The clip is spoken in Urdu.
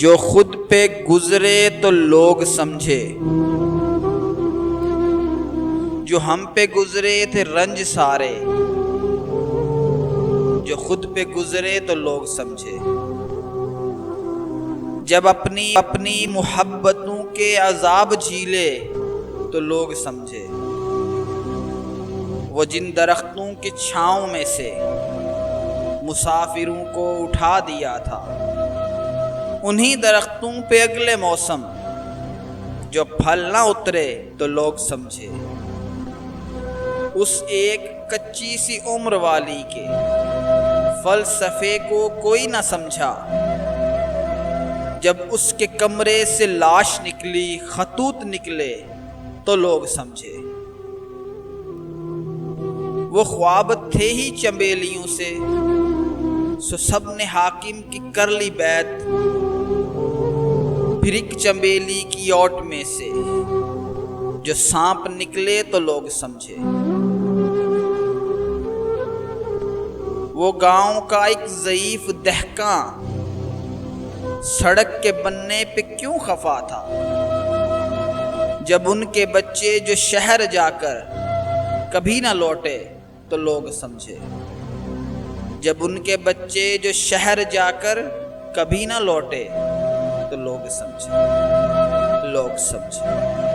جو خود پہ گزرے تو لوگ سمجھے، جو ہم پہ گزرے تھے رنج سارے، جو خود پہ گزرے تو لوگ سمجھے، جب اپنی محبتوں کے عذاب جھیلے تو لوگ سمجھے، وہ جن درختوں کی چھاؤں میں سے مسافروں کو اٹھا دیا تھا، انہی درختوں پہ اگلے موسم جو پھل نہ اترے تو لوگ سمجھے، اس ایک کچی سی عمر والی کے فلسفے کو کوئی نہ سمجھا، جب اس کے کمرے سے لاش نکلی، خطوط نکلے تو لوگ سمجھے، وہ خواب تھے ہی چنبیلیوں سے، سو سب نے حاکم کی کر لی بیعت، پھر ایک چنبیلی کی اوٹ میں سے جو سانپ نکلے تو لوگ سمجھے، وہ گاؤں کا ایک ضعیف دہقاں سڑک کے بننے پہ کیوں خفا تھا، جب ان کے بچے جو شہر جا کر کبھی نہ لوٹے تو لوگ سمجھے، جب ان کے بچے جو شہر جا کر کبھی نہ لوٹے تو لوگ سمجھے، لوگ سمجھے۔